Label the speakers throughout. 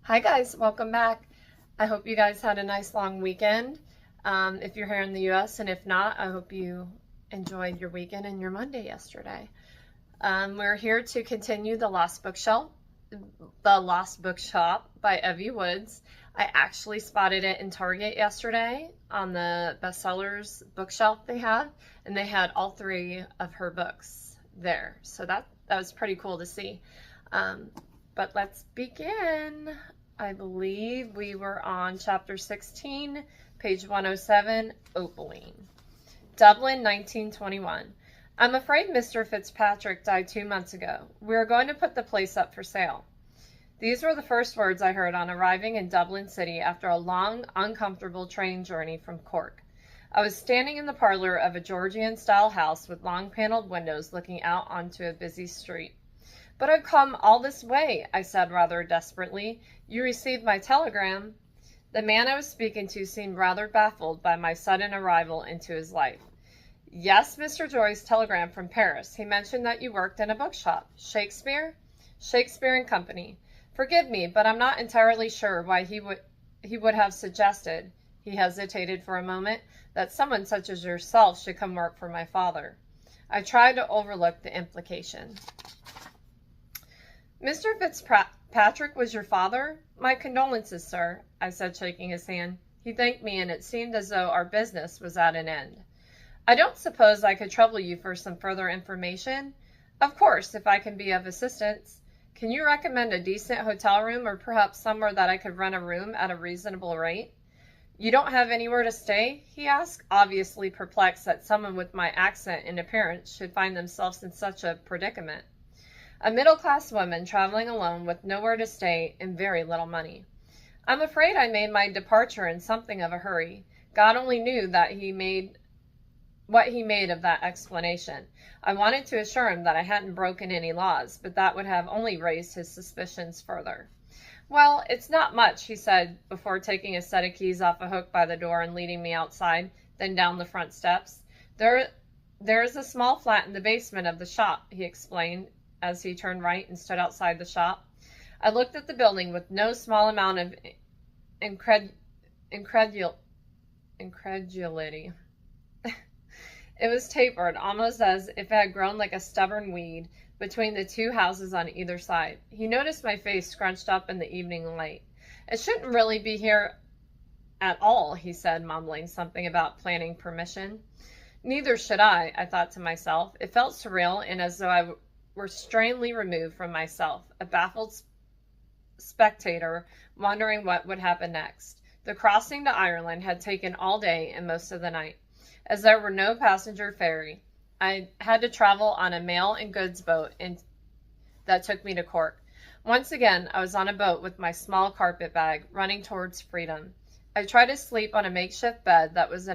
Speaker 1: Hi guys, welcome back. I hope you guys had a nice long weekend. If you're here in the US, and if not, I hope you enjoyed your weekend and your Monday yesterday. We're here to continue The Lost Bookshop by Evie Woods. I actually spotted it in Target yesterday on the bestsellers bookshelf they had, and they had all three of her books there. So that was pretty cool to see. But let's begin. I believe we were on chapter 16, page 107, Opaline. Dublin, 1921. I'm afraid Mr. Fitzpatrick died 2 months ago. We are going to put the place up for sale. These were the first words I heard on arriving in Dublin City after a long, uncomfortable train journey from Cork. I was standing in the parlor of a Georgian-style house with long paneled windows looking out onto a busy street. "But I've come all this way," I said rather desperately. "You received my telegram." The man I was speaking to seemed rather baffled by my sudden arrival into his life. "Yes, Mr. Joy's telegram from Paris. He mentioned that you worked in a bookshop. Shakespeare?" "Shakespeare and Company. Forgive me, but I'm not entirely sure why he would have suggested," he hesitated for a moment, "that someone such as yourself should come work for my father." I tried to overlook the implication. "Mr. Fitzpatrick was your father? My condolences, sir," I said, shaking his hand. He thanked me, and it seemed as though our business was at an end. "I don't suppose I could trouble you for some further information?" "Of course, if I can be of assistance. Can you recommend a decent hotel room, or perhaps somewhere that I could rent a room at a reasonable rate?" "You don't have anywhere to stay?" he asked, obviously perplexed that someone with my accent and appearance should find themselves in such a predicament. A middle-class woman traveling alone with nowhere to stay and very little money. I'm afraid I made my departure in something of a hurry. God only knew what he made of that explanation. I wanted to assure him that I hadn't broken any laws, but that would have only raised his suspicions further. "Well, it's not much," he said, before taking a set of keys off a hook by the door and leading me outside, then down the front steps. There is a small flat in the basement of the shop," he explained, as he turned right and stood outside the shop. I looked at the building with no small amount of incredulity. It was tapered, almost as if it had grown like a stubborn weed, between the two houses on either side. He noticed my face scrunched up in the evening light. "It shouldn't really be here at all," he said, mumbling something about planning permission. Neither should I thought to myself. It felt surreal, and as though I were strangely removed from myself, a baffled spectator wondering what would happen next. The crossing to Ireland had taken all day and most of the night. As there were no passenger ferry, I had to travel on a mail and goods boat that took me to Cork. Once again, I was on a boat with my small carpet bag, running towards freedom. I tried to sleep on a makeshift bed that was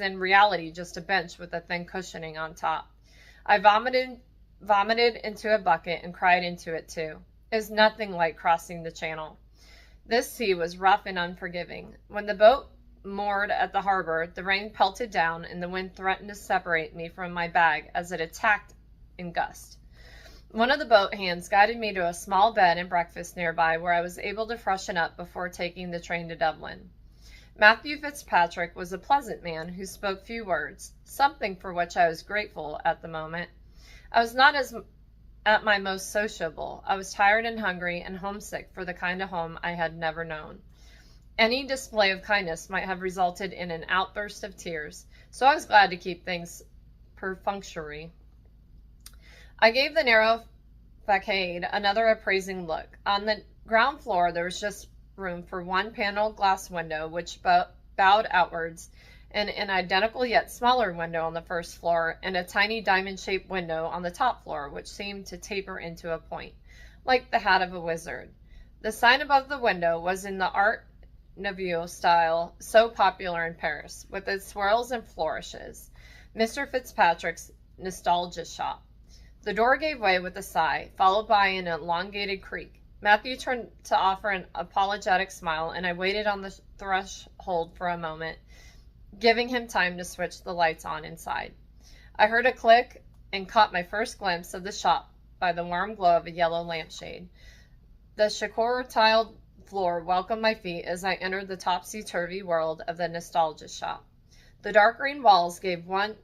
Speaker 1: in reality just a bench with a thin cushioning on top. I vomited into a bucket and cried into it too. It was nothing like crossing the channel. This sea was rough and unforgiving. When the boat moored at the harbor, the rain pelted down and the wind threatened to separate me from my bag as it attacked in gusts. One of the boat hands guided me to a small bed and breakfast nearby, where I was able to freshen up before taking the train to Dublin. Matthew Fitzpatrick was a pleasant man who spoke few words, something for which I was grateful at the moment. I was not at my most sociable. I was tired and hungry and homesick for the kind of home I had never known. Any display of kindness might have resulted in an outburst of tears, so I was glad to keep things perfunctory. I gave the narrow facade another appraising look. On the ground floor, there was just room for one paneled glass window, which bowed outwards, and an identical yet smaller window on the first floor, and a tiny diamond-shaped window on the top floor, which seemed to taper into a point, like the hat of a wizard. The sign above the window was in the Art Nouveau style so popular in Paris, with its swirls and flourishes. Mr. Fitzpatrick's nostalgia shop. The door gave way with a sigh, followed by an elongated creak. Matthew turned to offer an apologetic smile, and I waited on the threshold for a moment, giving him time to switch the lights on inside. I heard a click and caught my first glimpse of the shop by the warm glow of a yellow lampshade. The Shakor tiled floor welcomed my feet as I entered the topsy-turvy world of the nostalgia shop. The dark green walls gave one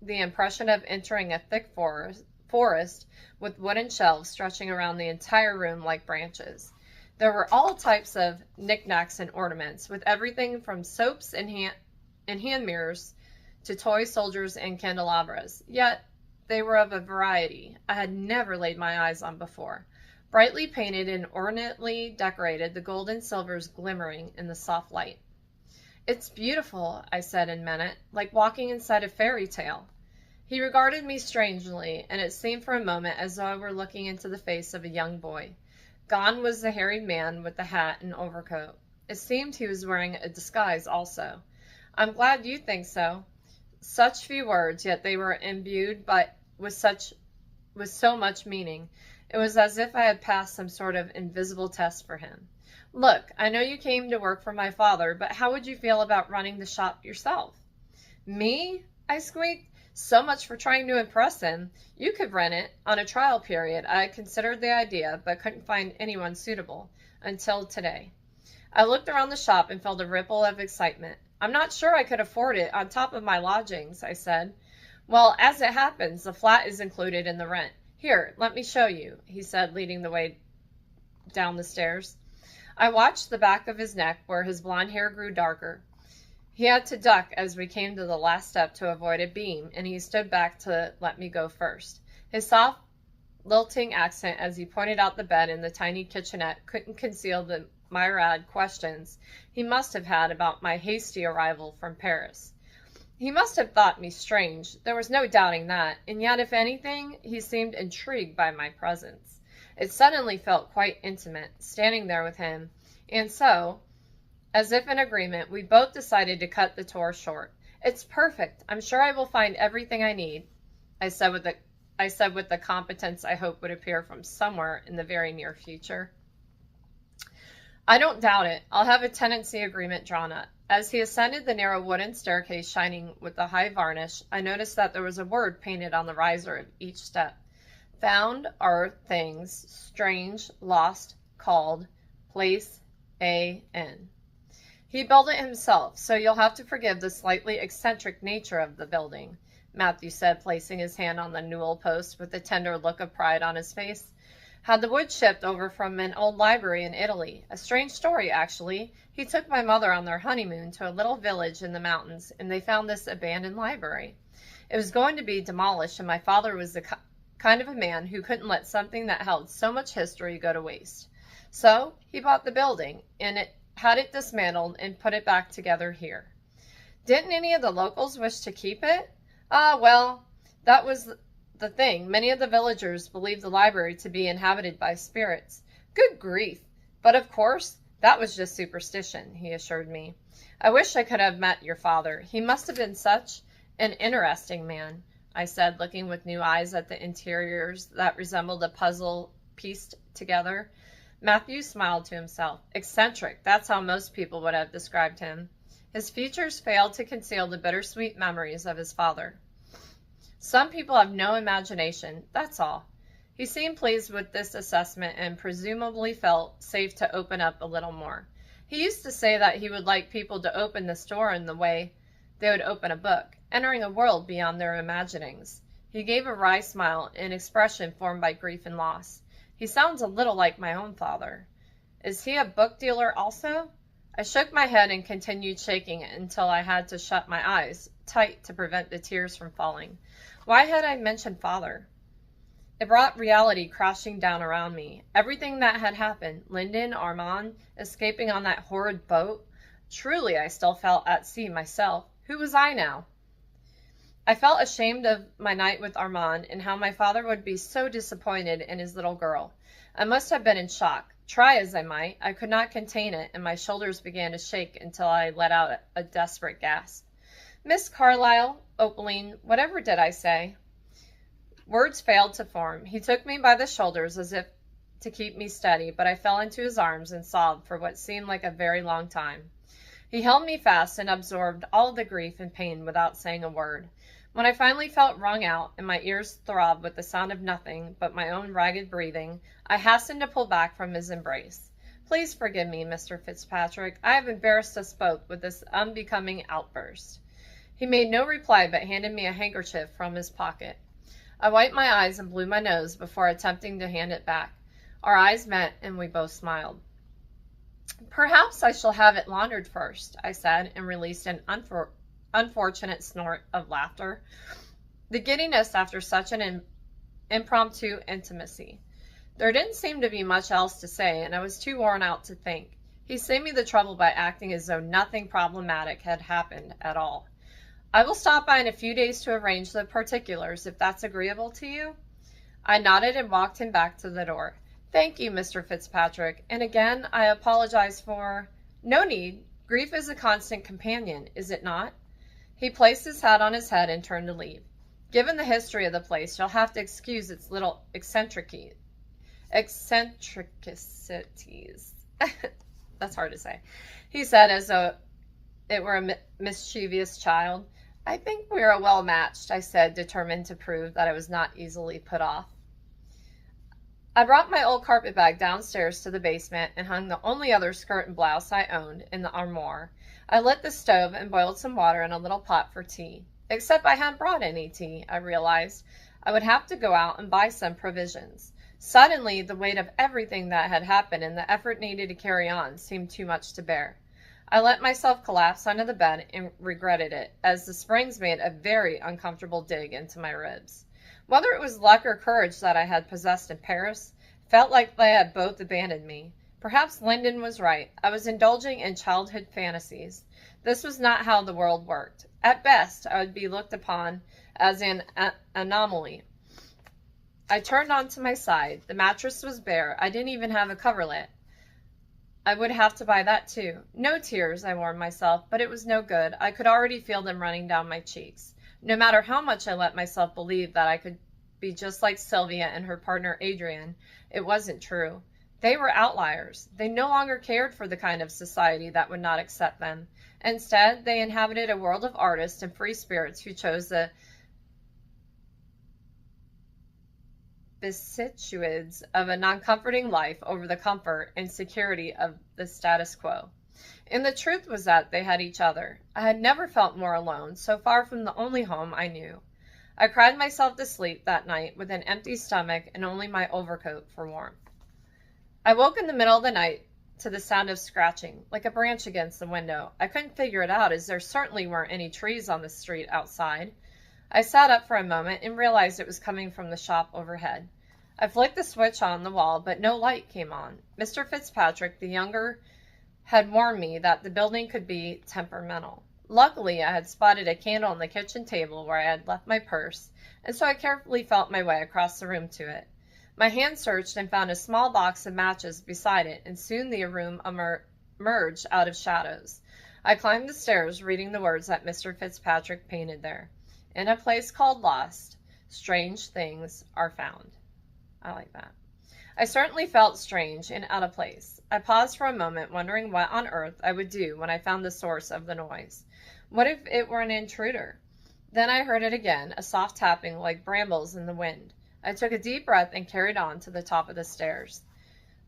Speaker 1: the impression of entering a thick forest with wooden shelves stretching around the entire room like branches. There were all types of knickknacks and ornaments, with everything from soaps and hand mirrors to toy soldiers and candelabras. Yet they were of a variety I had never laid my eyes on before. Brightly painted and ornately decorated, the gold and silvers glimmering in the soft light. "It's beautiful," I said and meant it, "like walking inside a fairy tale." He regarded me strangely, and it seemed for a moment as though I were looking into the face of a young boy. Gone was the hairy man with the hat and overcoat. It seemed he was wearing a disguise also. "I'm glad you think so." Such few words, yet they were imbued with so much meaning. It was as if I had passed some sort of invisible test for him. "Look, I know you came to work for my father, but how would you feel about running the shop yourself?" "Me?" I squeaked. "So much for trying to impress him. You could rent it on a trial period. I had considered the idea, but couldn't find anyone suitable until today." I looked around the shop and felt a ripple of excitement. "I'm not sure I could afford it on top of my lodgings," I said. "Well, as it happens, the flat is included in the rent. Here, let me show you," he said, leading the way down the stairs. I watched the back of his neck where his blonde hair grew darker. He had to duck as we came to the last step to avoid a beam, and he stood back to let me go first. His soft, lilting accent as he pointed out the bed in the tiny kitchenette couldn't conceal the myriad questions he must have had about my hasty arrival from Paris. He must have thought me strange, there was no doubting that, and yet, if anything, he seemed intrigued by my presence. It suddenly felt quite intimate, standing there with him, and so, as if in agreement, we both decided to cut the tour short. "It's perfect. I'm sure I will find everything I need," I said with the competence I hoped would appear from somewhere in the very near future. "I don't doubt it. I'll have a tenancy agreement drawn up." As he ascended the narrow wooden staircase shining with the high varnish, I noticed that there was a word painted on the riser of each step. "Found are things strange, lost, called, place, A-N." "He built it himself, so you'll have to forgive the slightly eccentric nature of the building," Matthew said, placing his hand on the newel post with a tender look of pride on his face. "Had the wood shipped over from an old library in Italy. A strange story, actually. He took my mother on their honeymoon to a little village in the mountains, and they found this abandoned library. It was going to be demolished, and my father was the kind of a man who couldn't let something that held so much history go to waste. So he bought the building, and had it dismantled and put it back together here." "Didn't any of the locals wish to keep it?" Well, that was the thing. Many of the villagers believed the library to be inhabited by spirits." "Good grief! But of course, that was just superstition," he assured me. "I wish I could have met your father. He must have been such an interesting man," I said, looking with new eyes at the interiors that resembled a puzzle pieced together. Matthew smiled to himself. "Eccentric, that's how most people would have described him." His features failed to conceal the bittersweet memories of his father. "Some people have no imagination, that's all." He seemed pleased with this assessment and presumably felt safe to open up a little more. He used to say that he would like people to open the store in the way they would open a book, entering a world beyond their imaginings. He gave a wry smile, an expression formed by grief and loss. "He sounds a little like my own father." "Is he a book dealer also?" I shook my head and continued shaking it until I had to shut my eyes tight to prevent the tears from falling. Why had I mentioned father? It brought reality crashing down around me. Everything that had happened, Lyndon, Armand, escaping on that horrid boat. Truly, I still felt at sea myself. Who was I now? I felt ashamed of my night with Armand and how my father would be so disappointed in his little girl. I must have been in shock. Try as I might, I could not contain it, and my shoulders began to shake until I let out a desperate gasp. "Miss Carlyle, Opaline, whatever did I say?" Words failed to form. He took me by the shoulders as if to keep me steady, but I fell into his arms and sobbed for what seemed like a very long time. He held me fast and absorbed all the grief and pain without saying a word. When I finally felt wrung out and my ears throbbed with the sound of nothing but my own ragged breathing, I hastened to pull back from his embrace. Please forgive me, Mr. Fitzpatrick. I have embarrassed us both with this unbecoming outburst. He made no reply but handed me a handkerchief from his pocket. I wiped my eyes and blew my nose before attempting to hand it back. Our eyes met and we both smiled. Perhaps I shall have it laundered first, I said, and released an unfortunate snort of laughter. The giddiness after such an impromptu intimacy. There didn't seem to be much else to say, and I was too worn out to think. He saved me the trouble by acting as though nothing problematic had happened at all. I will stop by in a few days to arrange the particulars, if that's agreeable to you. I nodded and walked him back to the door. Thank you, Mr. Fitzpatrick, and again I apologize for— No need. Grief is a constant companion, is it not? He placed his hat on his head and turned to leave. Given the history of the place, you'll have to excuse its little eccentricities. That's hard to say. He said as though it were a mischievous child. I think we are well matched, I said, determined to prove that I was not easily put off. I brought my old carpet bag downstairs to the basement and hung the only other skirt and blouse I owned in the armoire. I lit the stove and boiled some water in a little pot for tea. Except I hadn't brought any tea, I realized. I would have to go out and buy some provisions. Suddenly, the weight of everything that had happened and the effort needed to carry on seemed too much to bear. I let myself collapse onto the bed and regretted it, as the springs made a very uncomfortable dig into my ribs. Whether it was luck or courage that I had possessed in Paris, felt like they had both abandoned me. Perhaps Lyndon was right. I was indulging in childhood fantasies. This was not how the world worked. At best, I would be looked upon as an anomaly. I turned onto my side. The mattress was bare. I didn't even have a coverlet. I would have to buy that too. No tears, I warned myself, but it was no good. I could already feel them running down my cheeks. No matter how much I let myself believe that I could be just like Sylvia and her partner Adrian, it wasn't true. They were outliers. They no longer cared for the kind of society that would not accept them. Instead, they inhabited a world of artists and free spirits who chose the vicissitudes of a non-comforting life over the comfort and security of the status quo. And the truth was that they had each other. I had never felt more alone, so far from the only home I knew. I cried myself to sleep that night with an empty stomach and only my overcoat for warmth. I woke in the middle of the night to the sound of scratching, like a branch against the window. I couldn't figure it out, as there certainly weren't any trees on the street outside. I sat up for a moment and realized it was coming from the shop overhead. I flicked the switch on the wall, but no light came on. Mr. Fitzpatrick, the younger, had warned me that the building could be temperamental. Luckily, I had spotted a candle on the kitchen table where I had left my purse, and so I carefully felt my way across the room to it. My hand searched and found a small box of matches beside it, and soon the room emerged out of shadows. I climbed the stairs, reading the words that Mr. Fitzpatrick painted there. In a place called Lost, strange things are found. I like that. I certainly felt strange and out of place. I paused for a moment, wondering what on earth I would do when I found the source of the noise. What if it were an intruder? Then I heard it again, a soft tapping like brambles in the wind. I took a deep breath and carried on to the top of the stairs.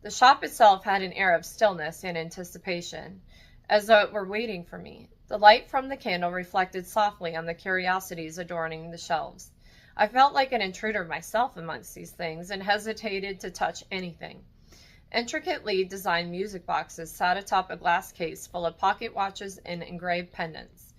Speaker 1: The shop itself had an air of stillness and anticipation, as though it were waiting for me. The light from the candle reflected softly on the curiosities adorning the shelves. I felt like an intruder myself amongst these things and hesitated to touch anything. Intricately designed music boxes sat atop a glass case full of pocket watches and engraved pendants.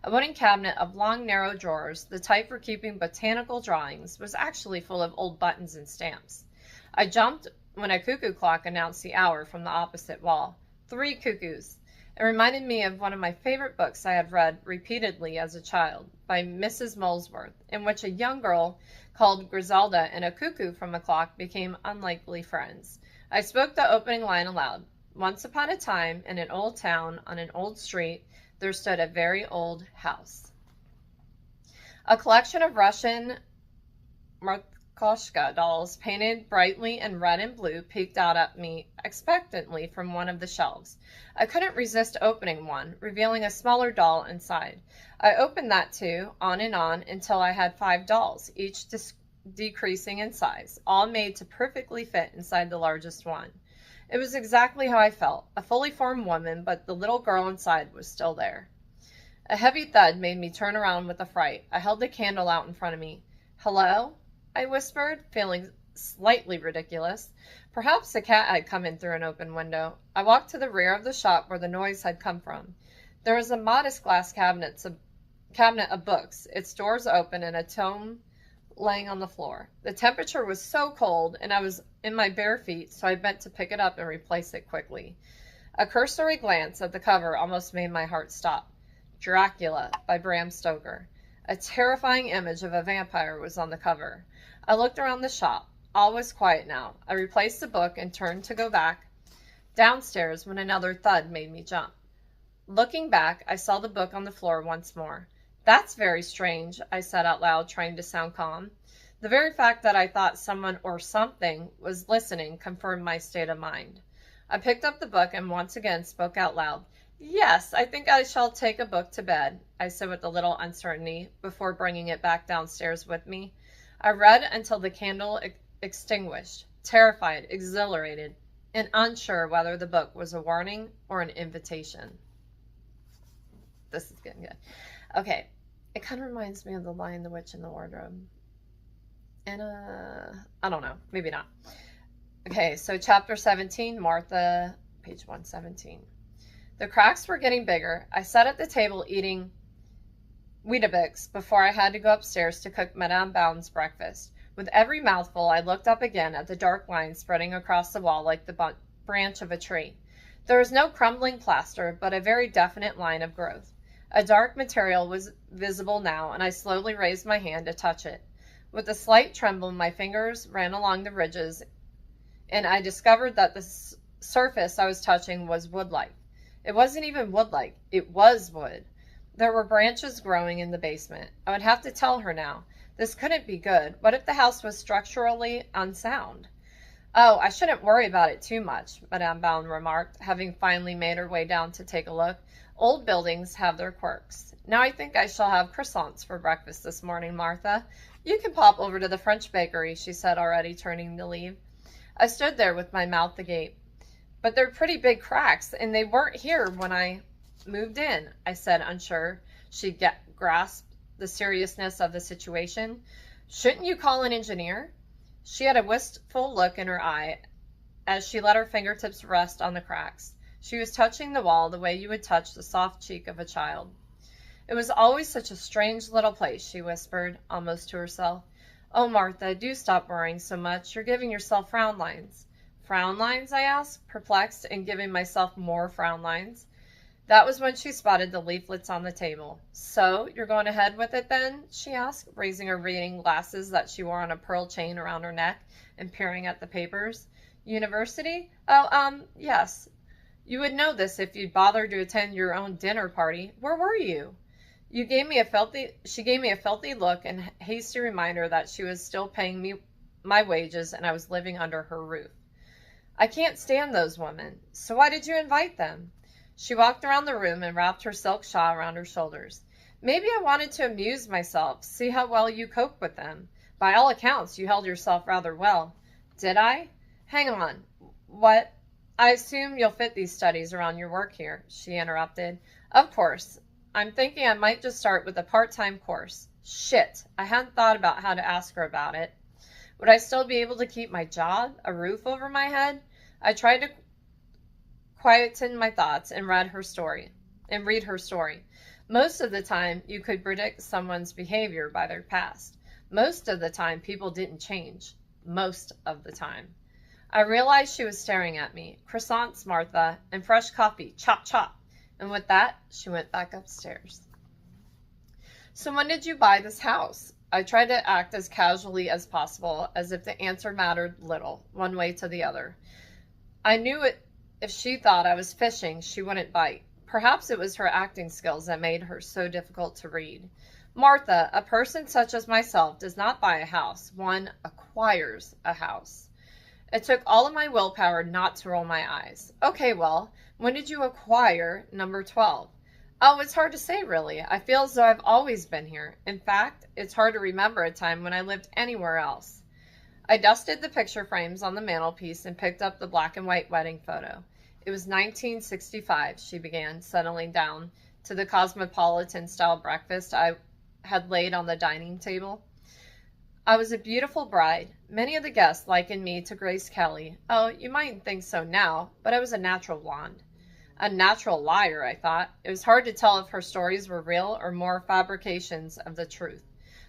Speaker 1: A wooden cabinet of long, narrow drawers, the type for keeping botanical drawings, was actually full of old buttons and stamps. I jumped when a cuckoo clock announced the hour from the opposite wall. 3 cuckoos. It reminded me of one of my favorite books I had read repeatedly as a child, by Mrs. Molesworth, in which a young girl called Griselda and a cuckoo from a clock became unlikely friends. I spoke the opening line aloud. Once upon a time, in an old town, on an old street, there stood a very old house. A collection of Russian Koshka dolls, painted brightly in red and blue, peeked out at me expectantly from one of the shelves. I couldn't resist opening one, revealing a smaller doll inside. I opened that too, on and on, until I had 5 dolls, each decreasing in size, all made to perfectly fit inside the largest one. It was exactly how I felt, a fully formed woman, but the little girl inside was still there. A heavy thud made me turn around with a fright. I held the candle out in front of me. "Hello?" I whispered, feeling slightly ridiculous. Perhaps a cat had come in through an open window. I walked to the rear of the shop where the noise had come from. There was a modest glass cabinet of books, its doors open, and a tome laying on the floor. The temperature was so cold, and I was in my bare feet, so I bent to pick it up and replace it quickly. A cursory glance at the cover almost made my heart stop. Dracula by Bram Stoker. A terrifying image of a vampire was on the cover. I looked around the shop. All was quiet now. I replaced the book and turned to go back downstairs when another thud made me jump. Looking back, I saw the book on the floor once more. "That's very strange," I said out loud, trying to sound calm. The very fact that I thought someone or something was listening confirmed my state of mind. I picked up the book and once again spoke out loud. "Yes, I think I shall take a book to bed," I said with a little uncertainty before bringing it back downstairs with me. I read until the candle extinguished, terrified, exhilarated, and unsure whether the book was a warning or an invitation. This is getting good. Okay, it kind of reminds me of The Lion, the Witch, and the Wardrobe. And, I don't know, maybe not. Okay, so chapter 17, Martha, page 117. The cracks were getting bigger. I sat at the table eating Weetabix before I had to go upstairs to cook Madame Boun's breakfast. With every mouthful, I looked up again at the dark line spreading across the wall like the branch of a tree. There was no crumbling plaster, but a very definite line of growth. A dark material was visible now, and I slowly raised my hand to touch it. With a slight tremble, my fingers ran along the ridges, and I discovered that the surface I was touching was wood-like. It wasn't even wood-like. It was wood. There were branches growing in the basement. I would have to tell her now. This couldn't be good. What if the house was structurally unsound? "Oh, I shouldn't worry about it too much," Madame Baum remarked, having finally made her way down to take a look. "Old buildings have their quirks. Now I think I shall have croissants for breakfast this morning, Martha. You can pop over to the French bakery," she said, already turning to leave. I stood there with my mouth agape. "But they're pretty big cracks, and they weren't here when I moved in," I said, unsure she'd grasped the seriousness of the situation. "Shouldn't you call an engineer?" She had a wistful look in her eye as she let her fingertips rest on the cracks. She was touching the wall the way you would touch the soft cheek of a child. "It was always such a strange little place," she whispered, almost to herself. "Oh, Martha, do stop worrying so much. You're giving yourself frown lines." "Frown lines?" I asked, perplexed and giving myself more frown lines. That was when she spotted the leaflets on the table. "So, you're going ahead with it then?" she asked, raising her reading glasses that she wore on a pearl chain around her neck and peering at the papers. "University? Oh, yes. You would know this if you'd bothered to attend your own dinner party. Where were you?" She gave me a filthy look and hasty reminder that she was still paying me my wages and I was living under her roof. "I can't stand those women. So why did you invite them?" She walked around the room and wrapped her silk shawl around her shoulders. "Maybe I wanted to amuse myself, see how well you cope with them. By all accounts, you held yourself rather well." "Did I? Hang on. What? I assume you'll fit these studies around your work here," she interrupted. "Of course. I'm thinking I might just start with a part-time course." Shit, I hadn't thought about how to ask her about it. Would I still be able to keep my job, a roof over my head? I tried to quieten my thoughts and read her story. Most of the time, you could predict someone's behavior by their past. Most of the time, people didn't change. Most of the time. I realized she was staring at me. "Croissants, Martha, and fresh coffee. Chop, chop." And with that, she went back upstairs. "So when did you buy this house?" I tried to act as casually as possible, as if the answer mattered little, one way to the other. I knew if she thought I was fishing, she wouldn't bite. Perhaps it was her acting skills that made her so difficult to read. Martha, a person such as myself does not buy a house. One acquires a house. It took all of my willpower not to roll my eyes. Okay, well, when did you acquire number 12? Oh, it's hard to say, really. I feel as though I've always been here. In fact, it's hard to remember a time when I lived anywhere else. I dusted the picture frames on the mantelpiece and picked up the black and white wedding photo. It was 1965, she began, settling down to the cosmopolitan-style breakfast I had laid on the dining table. I was a beautiful bride. Many of the guests likened me to Grace Kelly. Oh, you mightn't think so now, but I was a natural blonde. A natural liar, I thought. It was hard to tell if her stories were real or more fabrications of the truth.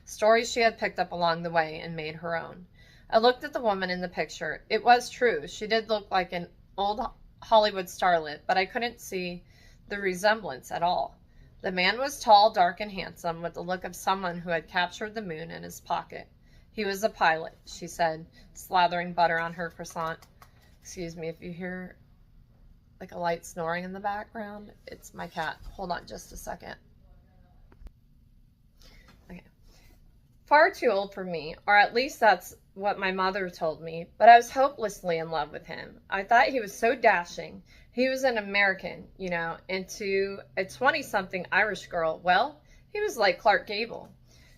Speaker 1: Stories she had picked up along the way and made her own. I looked at the woman in the picture. It was true. She did look like an old Hollywood starlet, but I couldn't see the resemblance at all. The man was tall, dark, and handsome, with the look of someone who had captured the moon in his pocket. He was a pilot, she said, slathering butter on her croissant. Excuse me if you hear like a light snoring in the background. It's my cat. Hold on just a second. Okay. Far too old for me, or at least that's what my mother told me, but I was hopelessly in love with him. I thought he was so dashing. He was an American, and to a 20-something Irish girl, well, he was like Clark Gable.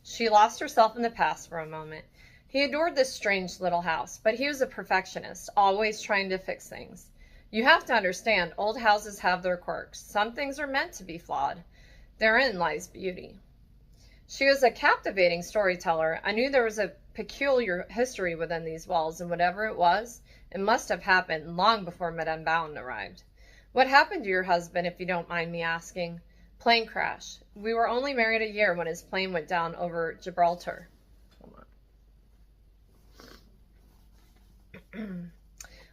Speaker 1: She lost herself in the past for a moment. He adored this strange little house, but he was a perfectionist, always trying to fix things. You have to understand, old houses have their quirks. Some things are meant to be flawed. Therein lies beauty. She was a captivating storyteller. I knew there was a peculiar history within these walls, and whatever it was, it must have happened long before Madame Bound arrived. What happened to your husband, if you don't mind me asking? Plane crash. We were only married a year when his plane went down over Gibraltar. Hold on.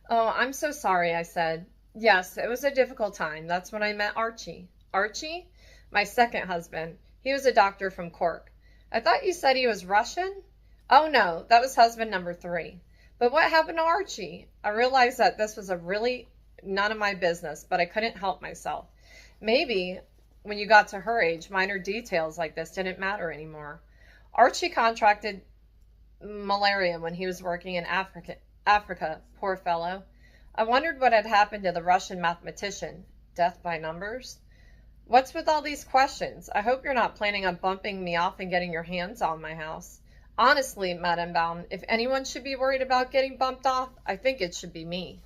Speaker 1: Oh, I'm so sorry, I said. Yes, it was a difficult time. That's when I met Archie. Archie? My second husband. He was a doctor from Cork. I thought you said he was Russian? Oh, no, that was husband number 3. But what happened to Archie? I realized that this was really none of my business, but I couldn't help myself. Maybe when you got to her age, minor details like this didn't matter anymore. Archie contracted malaria when he was working in Africa, poor fellow. I wondered what had happened to the Russian mathematician. Death by numbers? What's with all these questions? I hope you're not planning on bumping me off and getting your hands on my house. Honestly, Madame Baum, if anyone should be worried about getting bumped off, I think it should be me.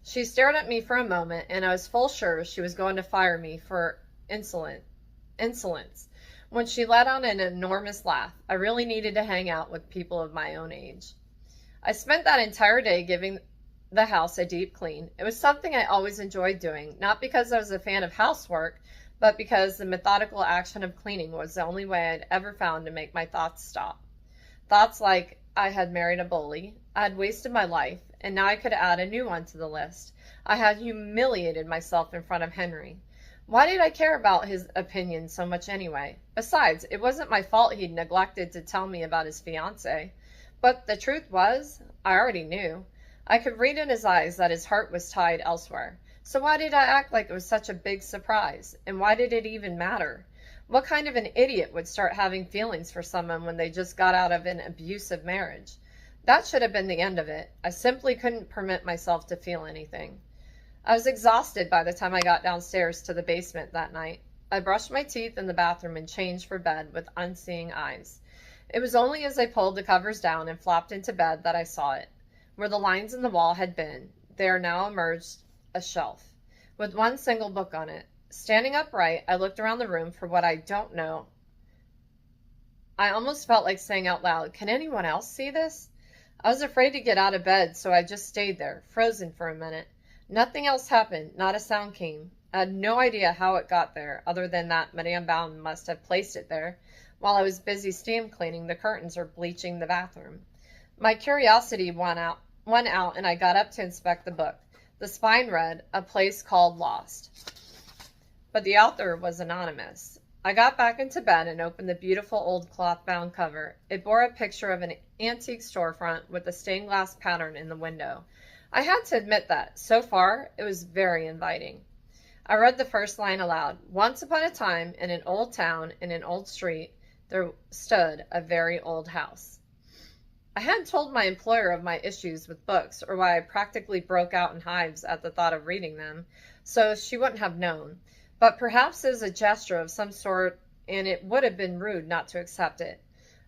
Speaker 1: She stared at me for a moment, and I was full sure she was going to fire me for insolence. When she let out an enormous laugh, I really needed to hang out with people of my own age. I spent that entire day giving the house a deep clean. It was something I always enjoyed doing, not because I was a fan of housework, but because the methodical action of cleaning was the only way I'd ever found to make my thoughts stop. Thoughts like I had married a bully, I had wasted my life, and now I could add a new one to the list. I had humiliated myself in front of Henry. Why did I care about his opinion so much anyway? Besides, it wasn't my fault he'd neglected to tell me about his fiancée. But the truth was, I already knew. I could read in his eyes that his heart was tied elsewhere. So why did I act like it was such a big surprise? And why did it even matter? What kind of an idiot would start having feelings for someone when they just got out of an abusive marriage? That should have been the end of it. I simply couldn't permit myself to feel anything. I was exhausted by the time I got downstairs to the basement that night. I brushed my teeth in the bathroom and changed for bed with unseeing eyes. It was only as I pulled the covers down and flopped into bed that I saw it. Where the lines in the wall had been, there now emerged a shelf, with one single book on it. Standing upright, I looked around the room for what I don't know. I almost felt like saying out loud, "Can anyone else see this?" I was afraid to get out of bed, so I just stayed there, frozen for a minute. Nothing else happened, not a sound came. I had no idea how it got there, other than that Madame Baum must have placed it there, while I was busy steam cleaning the curtains or bleaching the bathroom. My curiosity won out, and I got up to inspect the book. The spine read, "A Place Called Lost." But the author was anonymous. I got back into bed and opened the beautiful old cloth-bound cover. It bore a picture of an antique storefront with a stained glass pattern in the window. I had to admit that, so far, it was very inviting. I read the first line aloud. Once upon a time, in an old town, in an old street, there stood a very old house. I hadn't told my employer of my issues with books or why I practically broke out in hives at the thought of reading them, so she wouldn't have known. But perhaps it was a gesture of some sort, and it would have been rude not to accept it.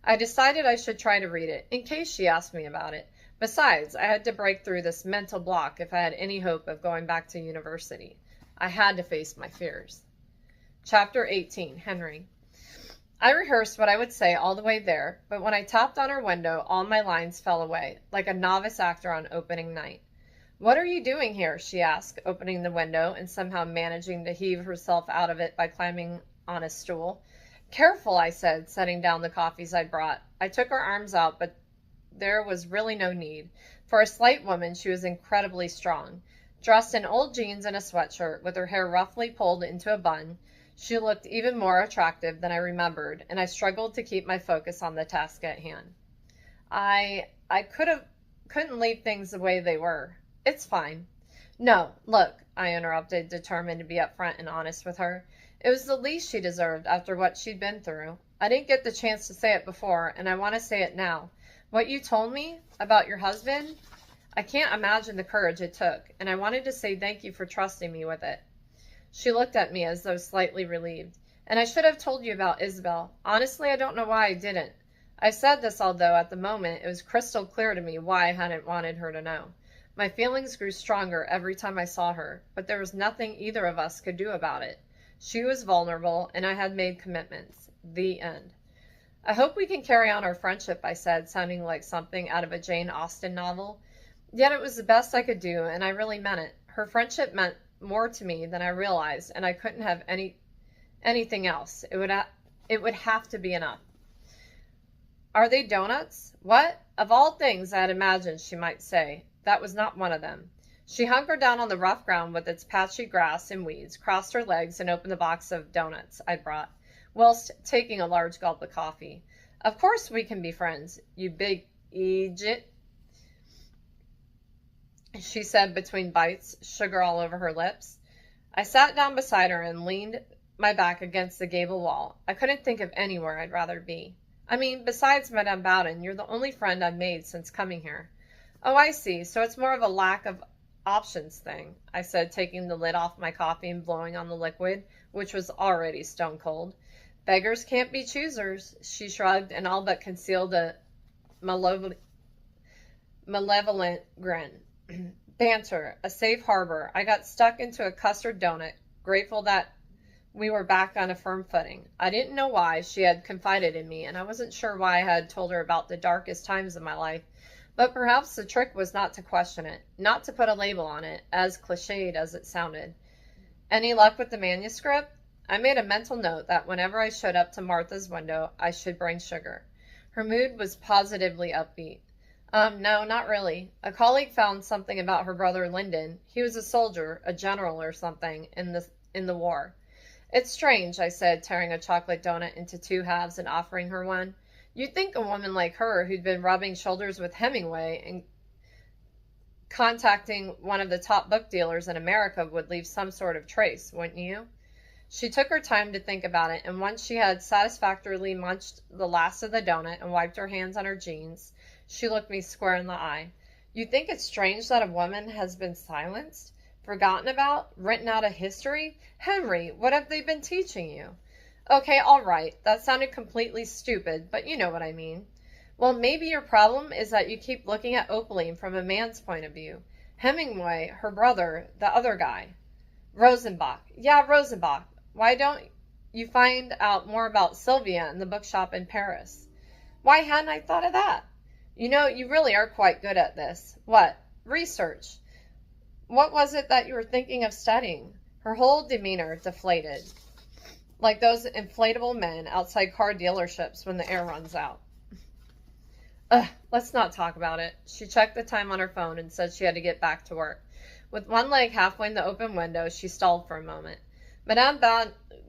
Speaker 1: I decided I should try to read it, in case she asked me about it. Besides, I had to break through this mental block if I had any hope of going back to university. I had to face my fears. Chapter 18, Henry. I rehearsed what I would say all the way there, but when I tapped on her window, all my lines fell away, like a novice actor on opening night. "What are you doing here?" she asked, opening the window and somehow managing to heave herself out of it by climbing on a stool. "Careful," I said, setting down the coffees I'd brought. I took her arms out, but there was really no need. For a slight woman, she was incredibly strong. Dressed in old jeans and a sweatshirt, with her hair roughly pulled into a bun, she looked even more attractive than I remembered, and I struggled to keep my focus on the task at hand. I couldn't leave things the way they were. It's fine. No, look, I interrupted, determined to be upfront and honest with her. It was the least she deserved after what she'd been through. I didn't get the chance to say it before, and I want to say it now. What you told me about your husband, I can't imagine the courage it took, and I wanted to say thank you for trusting me with it. She looked at me as though slightly relieved. And I should have told you about Isabel. Honestly, I don't know why I didn't. I said this, although at the moment it was crystal clear to me why I hadn't wanted her to know. My feelings grew stronger every time I saw her, but there was nothing either of us could do about it. She was vulnerable, and I had made commitments. The end. I hope we can carry on our friendship, I said, sounding like something out of a Jane Austen novel. Yet it was the best I could do, and I really meant it. Her friendship meant more to me than I realized, and I couldn't have anything else. It would have to be enough. Are they donuts? What? Of all things I had imagined she might say, that was not one of them. She hunkered down on the rough ground with its patchy grass and weeds, crossed her legs, and opened the box of donuts I'd brought, whilst taking a large gulp of coffee. Of course we can be friends, you big idiot, she said between bites, sugar all over her lips. I sat down beside her and leaned my back against the gable wall. I couldn't think of anywhere I'd rather be. I mean, besides Madame Bowden, you're the only friend I've made since coming here. Oh, I see. So it's more of a lack of options thing, I said, taking the lid off my coffee and blowing on the liquid, which was already stone cold. Beggars can't be choosers, she shrugged and all but concealed a malevolent grin. Banter, a safe harbor. I got stuck into a custard donut, grateful that we were back on a firm footing. I didn't know why she had confided in me, and I wasn't sure why I had told her about the darkest times of my life. But perhaps the trick was not to question it, not to put a label on it, as cliched as it sounded. Any luck with the manuscript? I made a mental note that whenever I showed up to Martha's window, I should bring sugar. Her mood was positively upbeat. No, not really. A colleague found something about her brother Lyndon. He was a soldier, a general or something, in the war. It's strange, I said, tearing a chocolate donut into two halves and offering her one. You'd think a woman like her, who'd been rubbing shoulders with Hemingway and contacting one of the top book dealers in America, would leave some sort of trace, wouldn't you? She took her time to think about it, and once she had satisfactorily munched the last of the donut and wiped her hands on her jeans, she looked me square in the eye. You think it's strange that a woman has been silenced, forgotten about, written out of history? Henry, what have they been teaching you? Okay, all right, that sounded completely stupid, but you know what I mean. Well, maybe your problem is that you keep looking at Opaline from a man's point of view. Hemingway, her brother, the other guy. Rosenbach. Yeah, Rosenbach. Why don't you find out more about Sylvia in the bookshop in Paris? Why hadn't I thought of that? You know, you really are quite good at this. What? Research. What was it that you were thinking of studying? Her whole demeanor deflated, like those inflatable men outside car dealerships when the air runs out. Ugh, let's not talk about it. She checked the time on her phone and said she had to get back to work. With one leg halfway in the open window, she stalled for a moment. Madame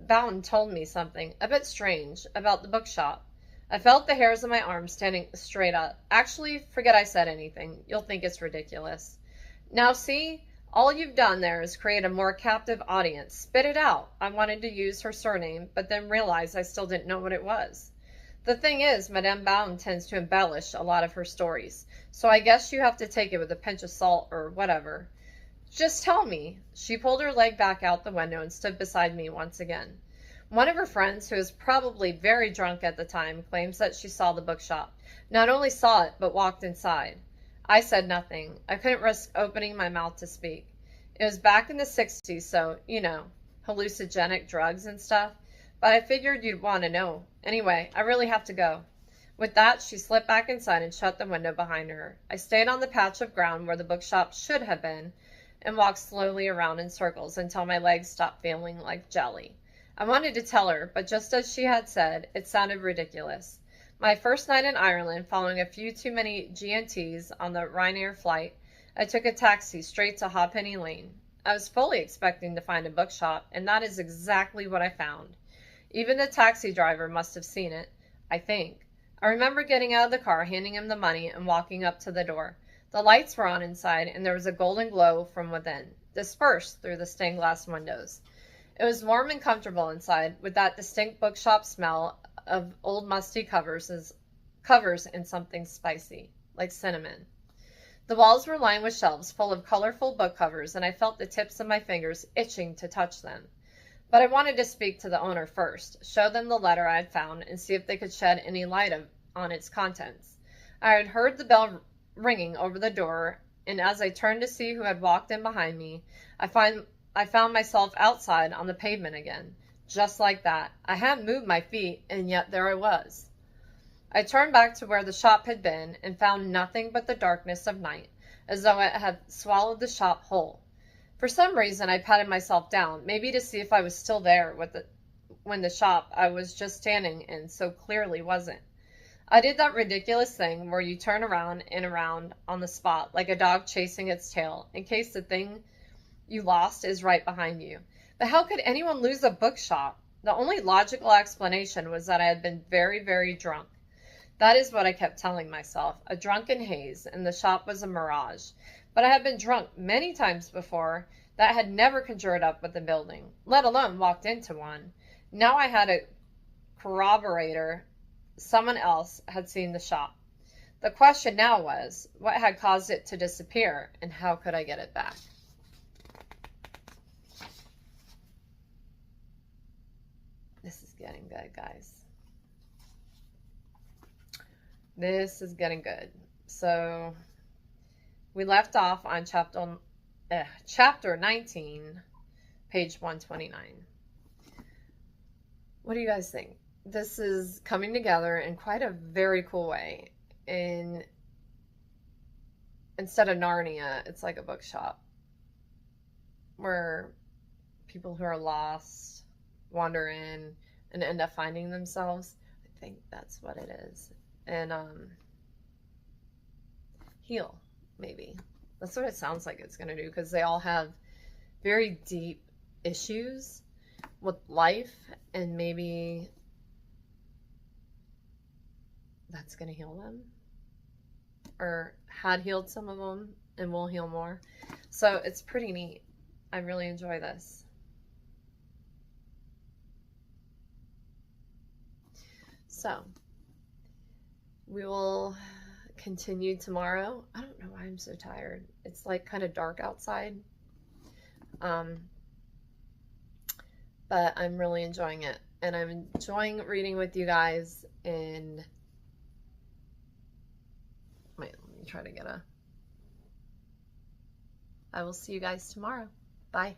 Speaker 1: Bowden told me something, a bit strange, about the bookshop. I felt the hairs on my arms standing straight up. Actually, forget I said anything. You'll think it's ridiculous. Now see, All you've done there is create a more captive audience. Spit it out. I wanted to use her surname, but then realized I still didn't know what it was. The thing is, Madame Baum tends to embellish a lot of her stories, so I guess you have to take it with a pinch of salt or whatever. Just tell me. She pulled her leg back out the window and stood beside me once again. One of her friends, who was probably very drunk at the time, claims that she saw the bookshop. Not only saw it, but walked inside. I said nothing. I couldn't risk opening my mouth to speak. It was back in the 60s, so, hallucinogenic drugs and stuff. But I figured you'd want to know. Anyway, I really have to go. With that, she slipped back inside and shut the window behind her. I stayed on the patch of ground where the bookshop should have been and walked slowly around in circles until my legs stopped feeling like jelly. I wanted to tell her, but just as she had said, it sounded ridiculous. My first night in Ireland, following a few too many G&Ts on the Ryanair flight, I took a taxi straight to Hawpenny Lane. I was fully expecting to find a bookshop, and that is exactly what I found. Even the taxi driver must have seen it, I think. I remember getting out of the car, handing him the money, and walking up to the door. The lights were on inside, and there was a golden glow from within, dispersed through the stained glass windows. It was warm and comfortable inside, with that distinct bookshop smell of old musty covers and something spicy, like cinnamon. The walls were lined with shelves full of colorful book covers, and I felt the tips of my fingers itching to touch them. But I wanted to speak to the owner first, show them the letter I had found, and see if they could shed any light on its contents. I had heard the bell ringing over the door, and as I turned to see who had walked in behind me, I found myself outside on the pavement again. Just like that. I hadn't moved my feet, and yet there I was. I turned back to where the shop had been and found nothing but the darkness of night, as though it had swallowed the shop whole. For some reason, I patted myself down, maybe to see if I was still there when the shop I was just standing in so clearly wasn't. I did that ridiculous thing where you turn around and around on the spot, like a dog chasing its tail, in case the thing you lost is right behind you. But how could anyone lose a bookshop? The only logical explanation was that I had been very, very drunk. That is what I kept telling myself, a drunken haze, and the shop was a mirage. But I had been drunk many times before that had never conjured up with the building, let alone walked into one. Now I had a corroborator. Someone else had seen the shop. The question now was, what had caused it to disappear, and how could I get it back? This is getting good, guys. This is getting good. So we left off on chapter 19, page 129. What do you guys think? This is coming together in quite a very cool way. And instead of Narnia, it's like a bookshop where people who are lost wander in and end up finding themselves. I think that's what it is. And heal, maybe. That's what it sounds like it's going to do, because they all have very deep issues with life, and maybe that's going to heal them, or had healed some of them and will heal more. So it's pretty neat. I really enjoy this. So we will continue tomorrow. I don't know why I'm so tired. It's like kind of dark outside. But I'm really enjoying it. And I'm enjoying reading with you guys. And wait, let me try to get I will see you guys tomorrow. Bye.